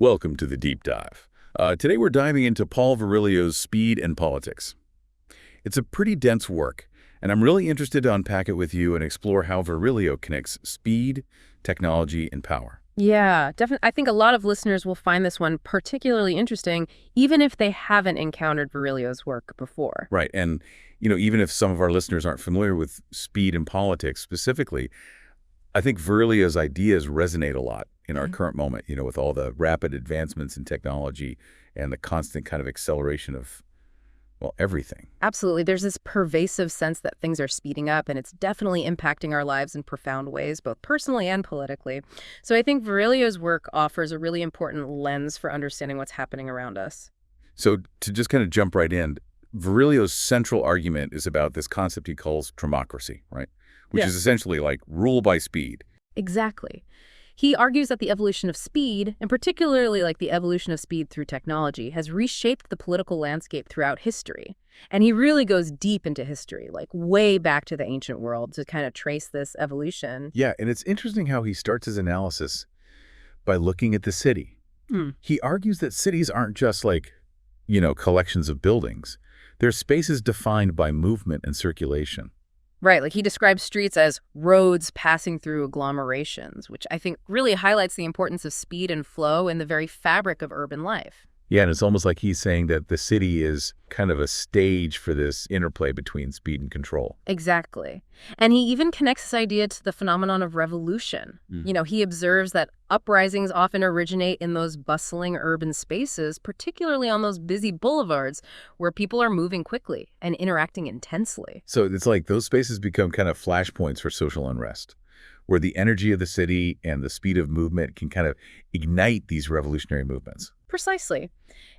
Welcome to the Deep Dive. Today we're diving into Paul Virilio's Speed and Politics. It's a pretty dense work, and I'm really interested to unpack it with you and explore how Virilio connects speed, technology, and power. Yeah, definitely. I think a lot of listeners will find this one particularly interesting, even if they haven't encountered Virilio's work before. Right, and even if some of our listeners aren't familiar with speed and politics specifically, I think Virilio's ideas resonate a lot in our current moment, with all the rapid advancements in technology and the constant kind of acceleration of, well, everything. Absolutely. There's this pervasive sense that things are speeding up, and it's definitely impacting our lives in profound ways, both personally and politically. So I think Virilio's work offers a really important lens for understanding what's happening around us. So to just kind of jump right in, Virilio's central argument is about this concept he calls Dromocracy, right? Which is essentially like rule by speed. Exactly. He argues that the evolution of speed, and particularly like the evolution of speed through technology, has reshaped the political landscape throughout history. And he really goes deep into history, like way back to the ancient world, to kind of trace this evolution. Yeah, and it's interesting how he starts his analysis by looking at the city. He argues that cities aren't just like, collections of buildings. They're spaces defined by movement and circulation. Right, like he describes streets as roads passing through agglomerations, which I think really highlights the importance of speed and flow in the very fabric of urban life. Yeah, and it's almost like he's saying that the city is kind of a stage for this interplay between speed and control. Exactly. And he even connects this idea to the phenomenon of revolution. He observes that uprisings often originate in those bustling urban spaces, particularly on those busy boulevards where people are moving quickly and interacting intensely. So it's like those spaces become kind of flashpoints for social unrest, where the energy of the city and the speed of movement can kind of ignite these revolutionary movements. Precisely.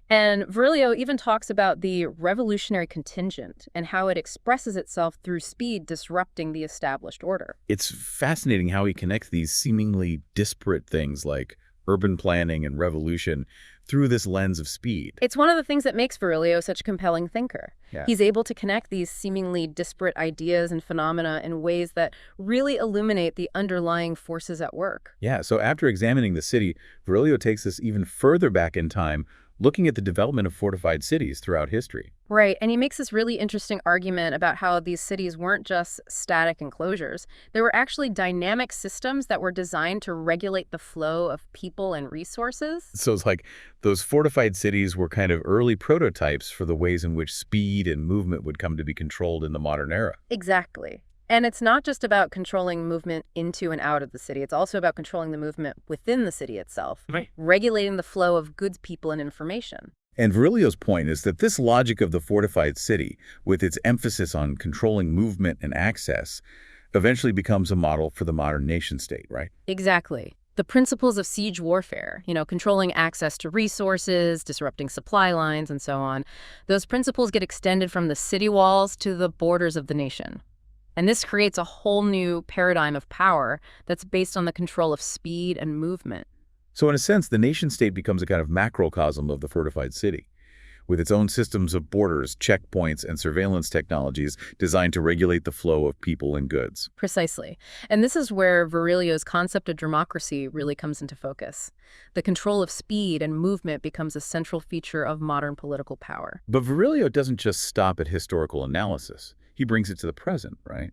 And Virilio even talks about the revolutionary contingent and how it expresses itself through speed disrupting the established order. It's fascinating how he connects these seemingly disparate things like urban planning and revolution through this lens of speed. It's one of the things that makes Virilio such a compelling thinker. Yeah. He's able to connect these seemingly disparate ideas and phenomena in ways that really illuminate the underlying forces at work. Yeah, so after examining the city, Virilio takes us even further back in time, looking at the development of fortified cities throughout history. Right, and he makes this really interesting argument about how these cities weren't just static enclosures. They were actually dynamic systems that were designed to regulate the flow of people and resources. So it's like those fortified cities were kind of early prototypes for the ways in which speed and movement would come to be controlled in the modern era. Exactly. And it's not just about controlling movement into and out of the city. It's also about controlling the movement within the city itself, Right. regulating the flow of goods, people, and information. And Virilio's point is that this logic of the fortified city, with its emphasis on controlling movement and access, eventually becomes a model for the modern nation-state, right? Exactly. The principles of siege warfare, controlling access to resources, disrupting supply lines, and so on, those principles get extended from the city walls to the borders of the nation. And this creates a whole new paradigm of power that's based on the control of speed and movement. So in a sense, the nation-state becomes a kind of macrocosm of the fortified city, with its own systems of borders, checkpoints, and surveillance technologies designed to regulate the flow of people and goods. Precisely. And this is where Virilio's concept of democracy really comes into focus. The control of speed and movement becomes a central feature of modern political power. But Virilio doesn't just stop at historical analysis. He brings it to the present, right?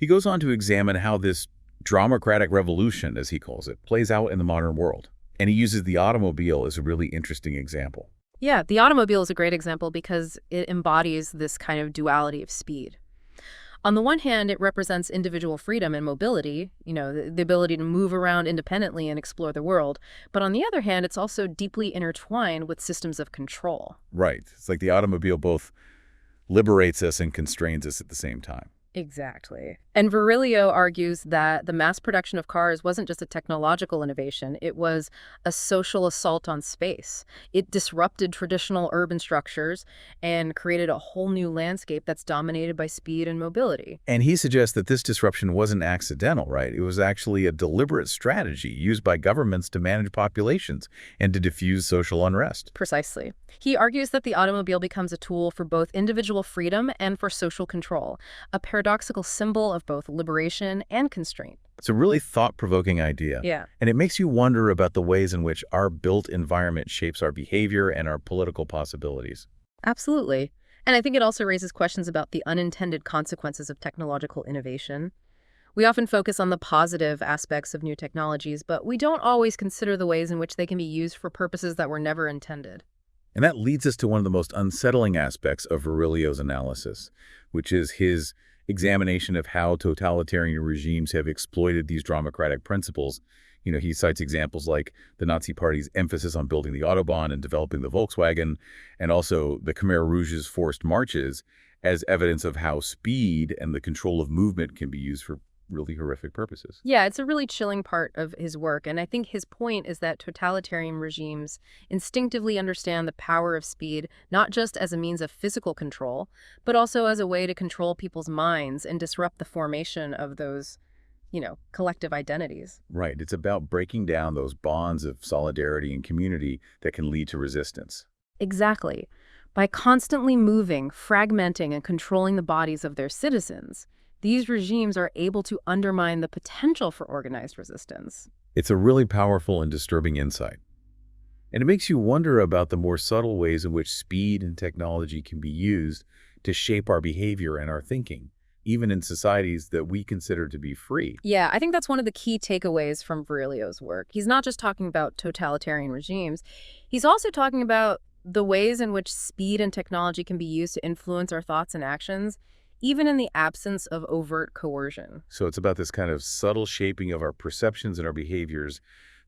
He goes on to examine how this dromocratic revolution, as he calls it, plays out in the modern world. And he uses the automobile as a really interesting example. Yeah, the automobile is a great example because it embodies this kind of duality of speed. On the one hand, it represents individual freedom and mobility, the ability to move around independently and explore the world. But on the other hand, it's also deeply intertwined with systems of control. Right. It's like the automobile both liberates us and constrains us at the same time. Exactly. And Virilio argues that the mass production of cars wasn't just a technological innovation, it was a social assault on space. It disrupted traditional urban structures and created a whole new landscape that's dominated by speed and mobility. And he suggests that this disruption wasn't accidental, right? It was actually a deliberate strategy used by governments to manage populations and to diffuse social unrest. Precisely. He argues that the automobile becomes a tool for both individual freedom and for social control, a paradigm paradoxical symbol of both liberation and constraint. It's a really thought-provoking idea. Yeah. And it makes you wonder about the ways in which our built environment shapes our behavior and our political possibilities. Absolutely. And I think it also raises questions about the unintended consequences of technological innovation. We often focus on the positive aspects of new technologies, but we don't always consider the ways in which they can be used for purposes that were never intended. And that leads us to one of the most unsettling aspects of Virilio's analysis, which is his examination of how totalitarian regimes have exploited these dromocratic principles. He cites examples like the Nazi Party's emphasis on building the Autobahn and developing the Volkswagen, and also the Khmer Rouge's forced marches as evidence of how speed and the control of movement can be used for really horrific purposes. Yeah, it's a really chilling part of his work, and I think his point is that totalitarian regimes instinctively understand the power of speed, not just as a means of physical control, but also as a way to control people's minds and disrupt the formation of those, collective identities. Right. It's about breaking down those bonds of solidarity and community that can lead to resistance. Exactly. By constantly moving, fragmenting, and controlling the bodies of their citizens, these regimes are able to undermine the potential for organized resistance. It's a really powerful and disturbing insight. And it makes you wonder about the more subtle ways in which speed and technology can be used to shape our behavior and our thinking, even in societies that we consider to be free. Yeah, I think that's one of the key takeaways from Virilio's work. He's not just talking about totalitarian regimes, he's also talking about the ways in which speed and technology can be used to influence our thoughts and actions, even in the absence of overt coercion. So it's about this kind of subtle shaping of our perceptions and our behaviors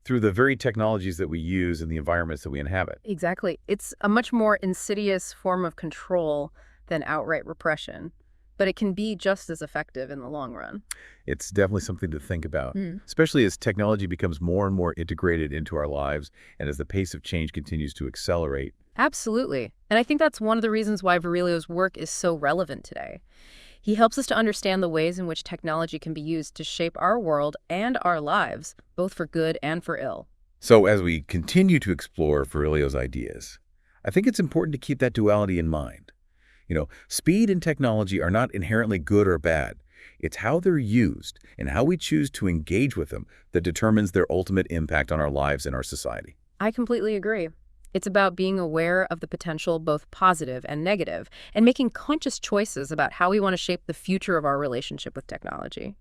through the very technologies that we use and the environments that we inhabit. Exactly. It's a much more insidious form of control than outright repression, but it can be just as effective in the long run. It's definitely something to think about, especially as technology becomes more and more integrated into our lives and as the pace of change continues to accelerate. Absolutely. And I think that's one of the reasons why Virilio's work is so relevant today. He helps us to understand the ways in which technology can be used to shape our world and our lives, both for good and for ill. So as we continue to explore Virilio's ideas, I think it's important to keep that duality in mind. Speed and technology are not inherently good or bad. It's how they're used and how we choose to engage with them that determines their ultimate impact on our lives and our society. I completely agree. It's about being aware of the potential, both positive and negative, and making conscious choices about how we want to shape the future of our relationship with technology.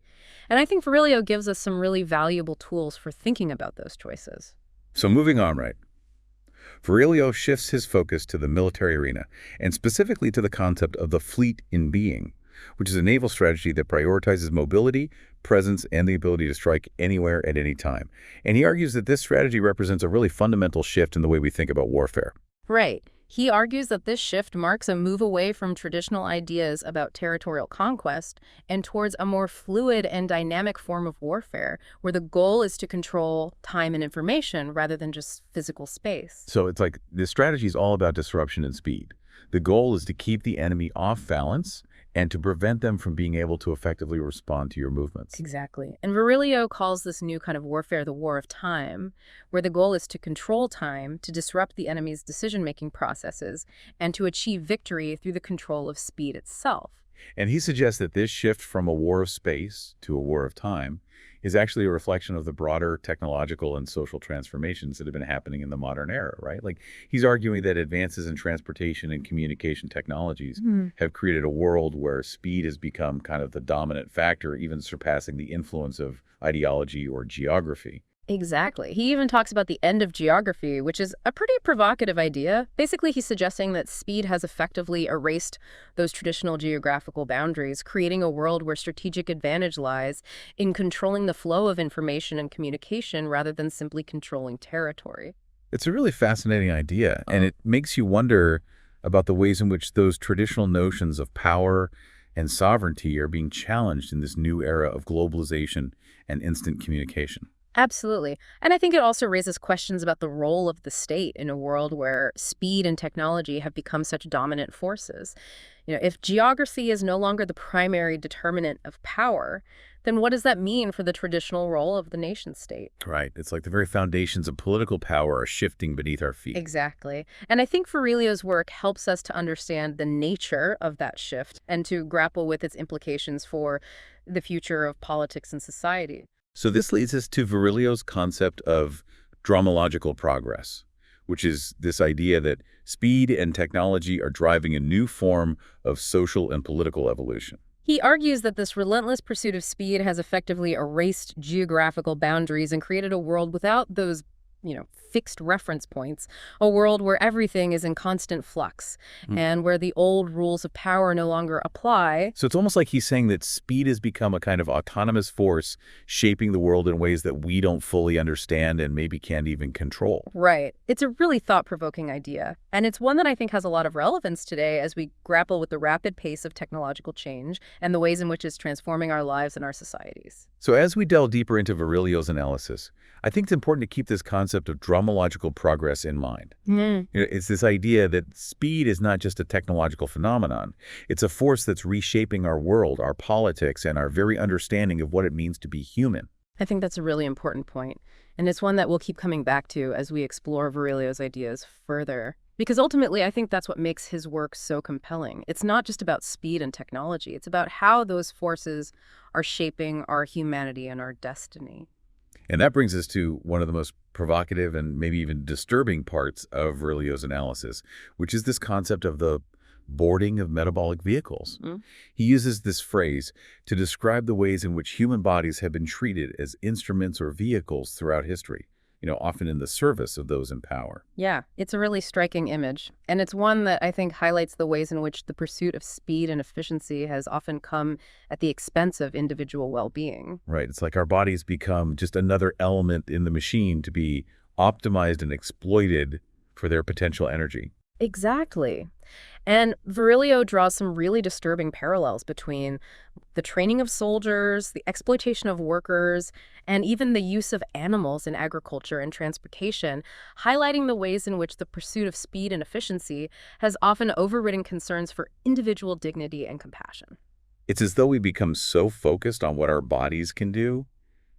And I think Virilio gives us some really valuable tools for thinking about those choices. So moving on, right? Virilio shifts his focus to the military arena, and specifically to the concept of the fleet in being, which is a naval strategy that prioritizes mobility, presence, and the ability to strike anywhere at any time. And he argues that this strategy represents a really fundamental shift in the way we think about warfare. Right. He argues that this shift marks a move away from traditional ideas about territorial conquest and towards a more fluid and dynamic form of warfare, where the goal is to control time and information rather than just physical space. So it's like this strategy is all about disruption and speed. The goal is to keep the enemy off balance and to prevent them from being able to effectively respond to your movements. Exactly. And Virilio calls this new kind of warfare the war of time, where the goal is to control time, to disrupt the enemy's decision-making processes, and to achieve victory through the control of speed itself. And he suggests that this shift from a war of space to a war of time is actually a reflection of the broader technological and social transformations that have been happening in the modern era, right? Like, he's arguing that advances in transportation and communication technologies have created a world where speed has become kind of the dominant factor, even surpassing the influence of ideology or geography. Exactly. He even talks about the end of geography, which is a pretty provocative idea. Basically, he's suggesting that speed has effectively erased those traditional geographical boundaries, creating a world where strategic advantage lies in controlling the flow of information and communication rather than simply controlling territory. It's a really fascinating idea, and it makes you wonder about the ways in which those traditional notions of power and sovereignty are being challenged in this new era of globalization and instant communication. Absolutely. And I think it also raises questions about the role of the state in a world where speed and technology have become such dominant forces. If geography is no longer the primary determinant of power, then what does that mean for the traditional role of the nation state? Right. It's like the very foundations of political power are shifting beneath our feet. Exactly. And I think Virilio's work helps us to understand the nature of that shift and to grapple with its implications for the future of politics and society. So this leads us to Virilio's concept of dromological progress, which is this idea that speed and technology are driving a new form of social and political evolution. He argues that this relentless pursuit of speed has effectively erased geographical boundaries and created a world without those, fixed reference points, a world where everything is in constant flux and where the old rules of power no longer apply. So it's almost like he's saying that speed has become a kind of autonomous force shaping the world in ways that we don't fully understand and maybe can't even control. Right. It's a really thought-provoking idea, and it's one that I think has a lot of relevance today as we grapple with the rapid pace of technological change and the ways in which it's transforming our lives and our societies. So as we delve deeper into Virilio's analysis, I think it's important to keep this concept of dromological progress in mind. It's this idea that speed is not just a technological phenomenon. It's a force that's reshaping our world, our politics, and our very understanding of what it means to be human. I think that's a really important point, and it's one that we'll keep coming back to as we explore Virilio's ideas further. Because ultimately, I think that's what makes his work so compelling. It's not just about speed and technology. It's about how those forces are shaping our humanity and our destiny. And that brings us to one of the most provocative and maybe even disturbing parts of Virilio's analysis, which is this concept of the boarding of metabolic vehicles. He uses this phrase to describe the ways in which human bodies have been treated as instruments or vehicles throughout history, often in the service of those in power. Yeah, it's a really striking image, and it's one that I think highlights the ways in which the pursuit of speed and efficiency has often come at the expense of individual well-being. Right. It's like our bodies become just another element in the machine to be optimized and exploited for their potential energy. Exactly. And Virilio draws some really disturbing parallels between the training of soldiers, the exploitation of workers, and even the use of animals in agriculture and transportation, highlighting the ways in which the pursuit of speed and efficiency has often overridden concerns for individual dignity and compassion. It's as though we become so focused on what our bodies can do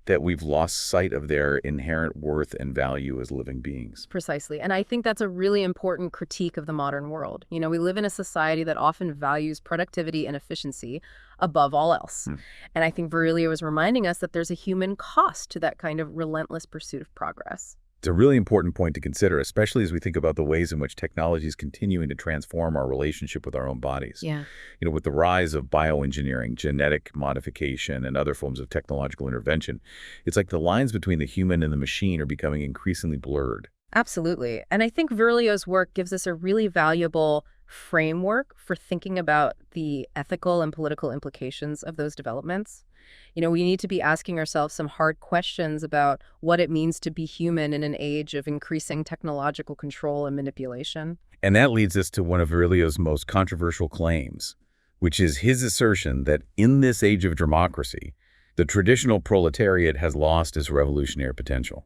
that we've lost sight of their inherent worth and value as living beings. Precisely. And I think that's a really important critique of the modern world. We live in a society that often values productivity and efficiency above all else. And I think Virilio is reminding us that there's a human cost to that kind of relentless pursuit of progress. It's a really important point to consider, especially as we think about the ways in which technology is continuing to transform our relationship with our own bodies. Yeah. With the rise of bioengineering, genetic modification, and other forms of technological intervention, it's like the lines between the human and the machine are becoming increasingly blurred. Absolutely. And I think Virilio's work gives us a really valuable framework for thinking about the ethical and political implications of those developments. We need to be asking ourselves some hard questions about what it means to be human in an age of increasing technological control and manipulation. And that leads us to one of Virilio's most controversial claims, which is his assertion that in this age of democracy, the traditional proletariat has lost its revolutionary potential.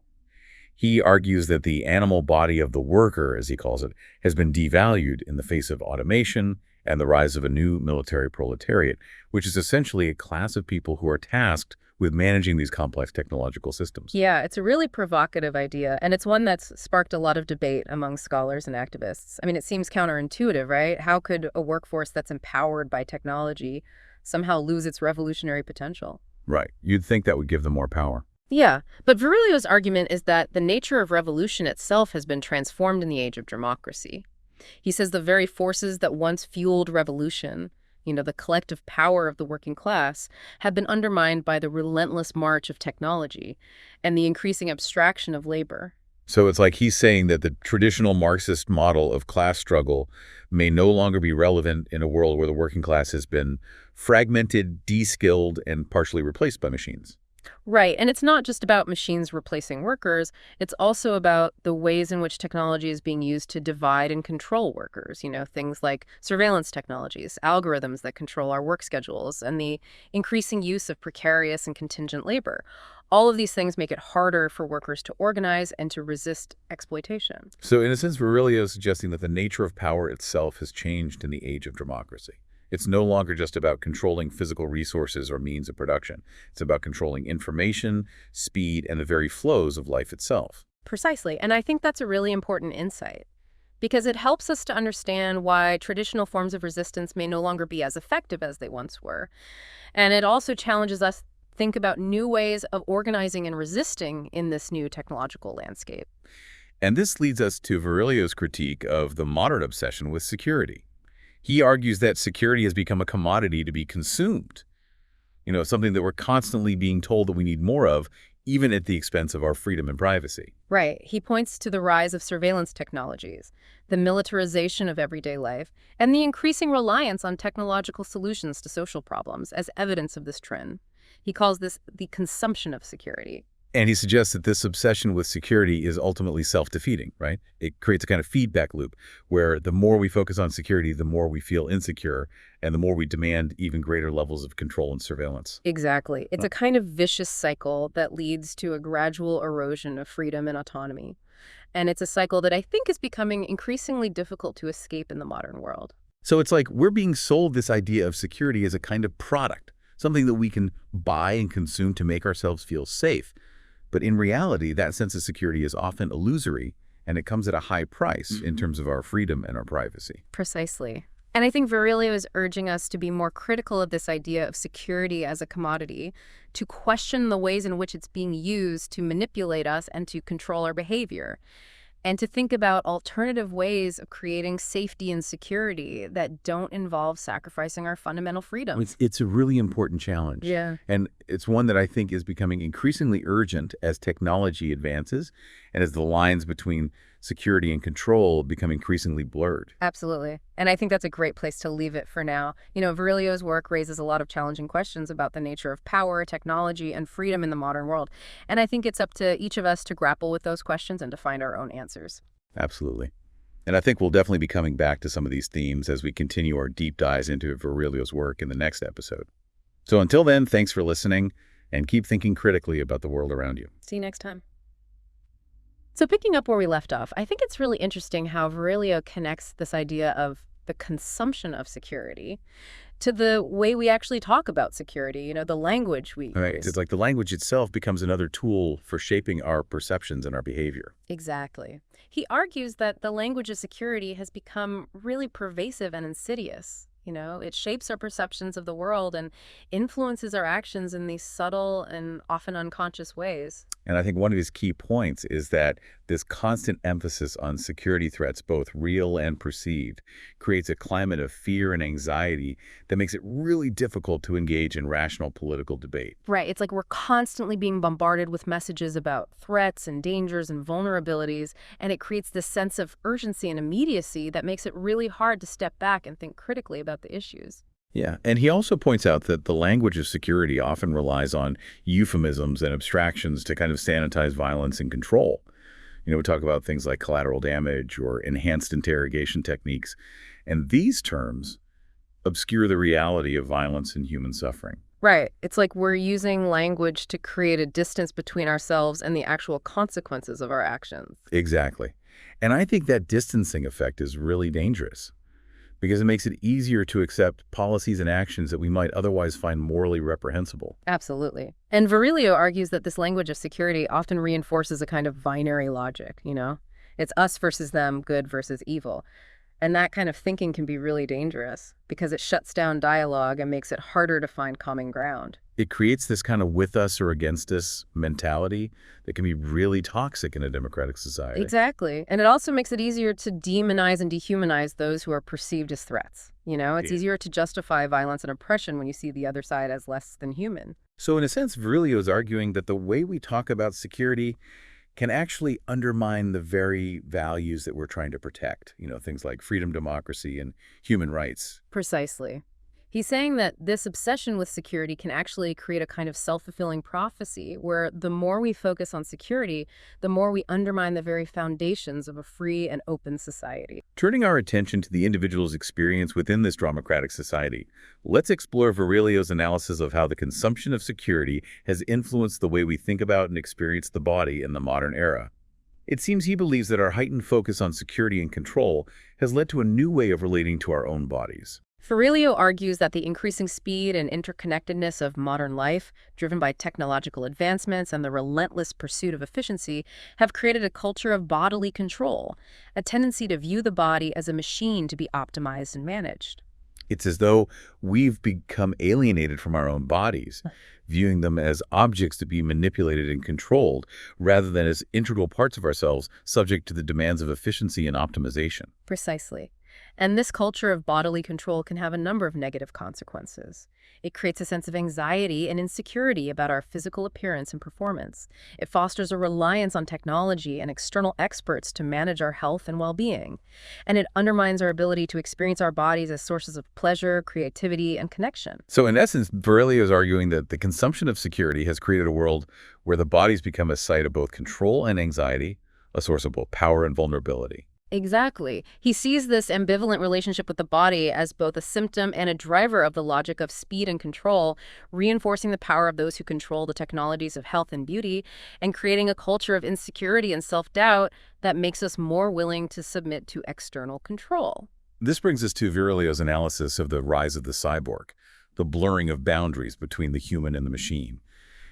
He argues that the animal body of the worker, as he calls it, has been devalued in the face of automation and the rise of a new military proletariat, which is essentially a class of people who are tasked with managing these complex technological systems. Yeah, it's a really provocative idea, and it's one that's sparked a lot of debate among scholars and activists. I mean, it seems counterintuitive, right? How could a workforce that's empowered by technology somehow lose its revolutionary potential? Right. You'd think that would give them more power. Yeah, but Virilio's argument is that the nature of revolution itself has been transformed in the age of democracy. He says the very forces that once fueled revolution, the collective power of the working class, have been undermined by the relentless march of technology and the increasing abstraction of labor. So it's like he's saying that the traditional Marxist model of class struggle may no longer be relevant in a world where the working class has been fragmented, de-skilled, and partially replaced by machines. Right. And it's not just about machines replacing workers. It's also about the ways in which technology is being used to divide and control workers. Things like surveillance technologies, algorithms that control our work schedules, and the increasing use of precarious and contingent labor. All of these things make it harder for workers to organize and to resist exploitation. So in a sense, Virilio is suggesting that the nature of power itself has changed in the age of democracy. It's no longer just about controlling physical resources or means of production. It's about controlling information, speed, and the very flows of life itself. Precisely. And I think that's a really important insight because it helps us to understand why traditional forms of resistance may no longer be as effective as they once were. And it also challenges us to think about new ways of organizing and resisting in this new technological landscape. And this leads us to Virilio's critique of the modern obsession with security. He argues that security has become a commodity to be consumed, something that we're constantly being told that we need more of, even at the expense of our freedom and privacy. Right. He points to the rise of surveillance technologies, the militarization of everyday life, and the increasing reliance on technological solutions to social problems as evidence of this trend. He calls this the consumption of security. And he suggests that this obsession with security is ultimately self-defeating, right? It creates a kind of feedback loop where the more we focus on security, the more we feel insecure, and the more we demand even greater levels of control and surveillance. Exactly. It's a kind of vicious cycle that leads to a gradual erosion of freedom and autonomy. And it's a cycle that I think is becoming increasingly difficult to escape in the modern world. So it's like we're being sold this idea of security as a kind of product, something that we can buy and consume to make ourselves feel safe. But in reality, that sense of security is often illusory, and it comes at a high price in terms of our freedom and our privacy. Precisely. And I think Virilio is urging us to be more critical of this idea of security as a commodity, to question the ways in which it's being used to manipulate us and to control our behavior, and to think about alternative ways of creating safety and security that don't involve sacrificing our fundamental freedoms. It's a really important challenge. Yeah. And it's one that I think is becoming increasingly urgent as technology advances and as the lines between security and control become increasingly blurred. Absolutely. And I think that's a great place to leave it for now. Virilio's work raises a lot of challenging questions about the nature of power, technology, and freedom in the modern world. And I think it's up to each of us to grapple with those questions and to find our own answers. Absolutely. And I think we'll definitely be coming back to some of these themes as we continue our deep dives into Virilio's work in the next episode. So until then, thanks for listening, and keep thinking critically about the world around you. See you next time. So picking up where we left off, I think it's really interesting how Virilio connects this idea of the consumption of security to the way we actually talk about security, the language we Right. use. It's like the language itself becomes another tool for shaping our perceptions and our behavior. Exactly. He argues that the language of security has become really pervasive and insidious. It shapes our perceptions of the world and influences our actions in these subtle and often unconscious ways. And I think one of his key points is that this constant emphasis on security threats, both real and perceived, creates a climate of fear and anxiety that makes it really difficult to engage in rational political debate. Right. It's like we're constantly being bombarded with messages about threats and dangers and vulnerabilities, and it creates this sense of urgency and immediacy that makes it really hard to step back and think critically about the issues. Yeah, and he also points out that the language of security often relies on euphemisms and abstractions to kind of sanitize violence and control. We talk about things like collateral damage or enhanced interrogation techniques, and these terms obscure the reality of violence and human suffering. Right. It's like we're using language to create a distance between ourselves and the actual consequences of our actions. Exactly. And I think that distancing effect is really dangerous, because it makes it easier to accept policies and actions that we might otherwise find morally reprehensible. Absolutely. And Virilio argues that this language of security often reinforces a kind of binary logic, It's us versus them, good versus evil. And that kind of thinking can be really dangerous because it shuts down dialogue and makes it harder to find common ground. It creates this kind of with us or against us mentality that can be really toxic in a democratic society. Exactly. And it also makes it easier to demonize and dehumanize those who are perceived as threats. It's easier to justify violence and oppression when you see the other side as less than human. So in a sense, Virilio is arguing that the way we talk about security can actually undermine the very values that we're trying to protect. Things like freedom, democracy, and human rights. Precisely. He's saying that this obsession with security can actually create a kind of self-fulfilling prophecy where the more we focus on security, the more we undermine the very foundations of a free and open society. Turning our attention to the individual's experience within this democratic society, let's explore Virilio's analysis of how the consumption of security has influenced the way we think about and experience the body in the modern era. It seems he believes that our heightened focus on security and control has led to a new way of relating to our own bodies. Virilio argues that the increasing speed and interconnectedness of modern life, driven by technological advancements and the relentless pursuit of efficiency, have created a culture of bodily control, a tendency to view the body as a machine to be optimized and managed. It's as though we've become alienated from our own bodies, viewing them as objects to be manipulated and controlled, rather than as integral parts of ourselves subject to the demands of efficiency and optimization. Precisely. And this culture of bodily control can have a number of negative consequences. It creates a sense of anxiety and insecurity about our physical appearance and performance. It fosters a reliance on technology and external experts to manage our health and well-being. And it undermines our ability to experience our bodies as sources of pleasure, creativity, and connection. So in essence, Virilio is arguing that the consumption of security has created a world where the bodies become a site of both control and anxiety, a source of both power and vulnerability. Exactly. He sees this ambivalent relationship with the body as both a symptom and a driver of the logic of speed and control, reinforcing the power of those who control the technologies of health and beauty, and creating a culture of insecurity and self-doubt that makes us more willing to submit to external control. This brings us to Virilio's analysis of the rise of the cyborg, the blurring of boundaries between the human and the machine.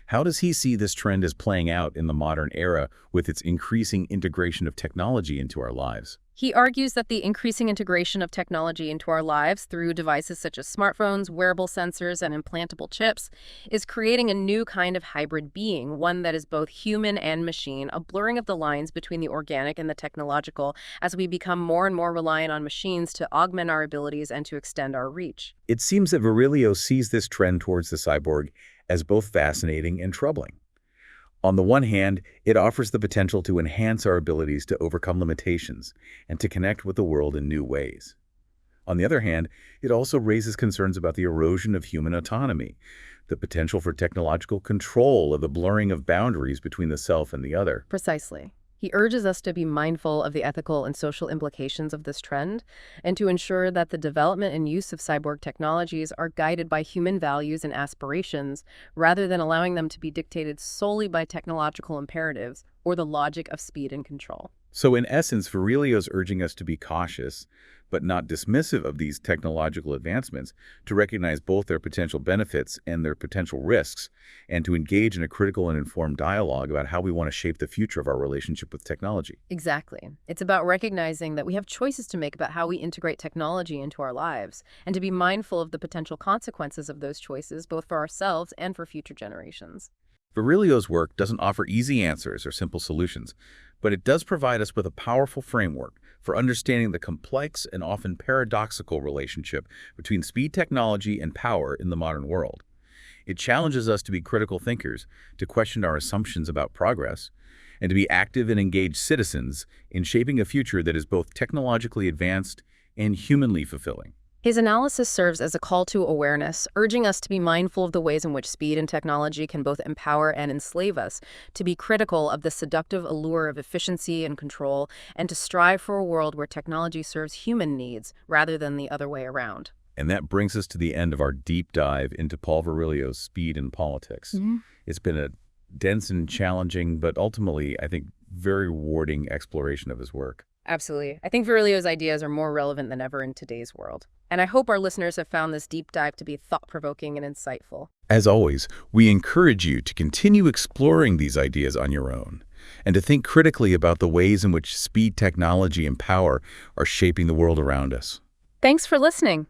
How does he see this trend as playing out in the modern era with its increasing integration of technology into our lives? He argues that the increasing integration of technology into our lives through devices such as smartphones, wearable sensors, and implantable chips is creating a new kind of hybrid being, one that is both human and machine, a blurring of the lines between the organic and the technological as we become more and more reliant on machines to augment our abilities and to extend our reach. It seems that Virilio sees this trend towards the cyborg as both fascinating and troubling. On the one hand, it offers the potential to enhance our abilities to overcome limitations and to connect with the world in new ways. On the other hand, it also raises concerns about the erosion of human autonomy, the potential for technological control of the blurring of boundaries between the self and the other. Precisely. He urges us to be mindful of the ethical and social implications of this trend and to ensure that the development and use of cyborg technologies are guided by human values and aspirations rather than allowing them to be dictated solely by technological imperatives or the logic of speed and control. So in essence, Virilio is urging us to be cautious, but not dismissive of these technological advancements, to recognize both their potential benefits and their potential risks, and to engage in a critical and informed dialogue about how we want to shape the future of our relationship with technology. Exactly. It's about recognizing that we have choices to make about how we integrate technology into our lives, and to be mindful of the potential consequences of those choices, both for ourselves and for future generations. Virilio's work doesn't offer easy answers or simple solutions, but it does provide us with a powerful framework for understanding the complex and often paradoxical relationship between speed technology and power in the modern world. It challenges us to be critical thinkers, to question our assumptions about progress, and to be active and engaged citizens in shaping a future that is both technologically advanced and humanly fulfilling. His analysis serves as a call to awareness, urging us to be mindful of the ways in which speed and technology can both empower and enslave us, to be critical of the seductive allure of efficiency and control, and to strive for a world where technology serves human needs rather than the other way around. And that brings us to the end of our deep dive into Paul Virilio's Speed and Politics. It's been a dense and challenging, but ultimately, I think, very rewarding exploration of his work. Absolutely. I think Virilio's ideas are more relevant than ever in today's world. And I hope our listeners have found this deep dive to be thought-provoking and insightful. As always, we encourage you to continue exploring these ideas on your own and to think critically about the ways in which speed, technology, and power are shaping the world around us. Thanks for listening.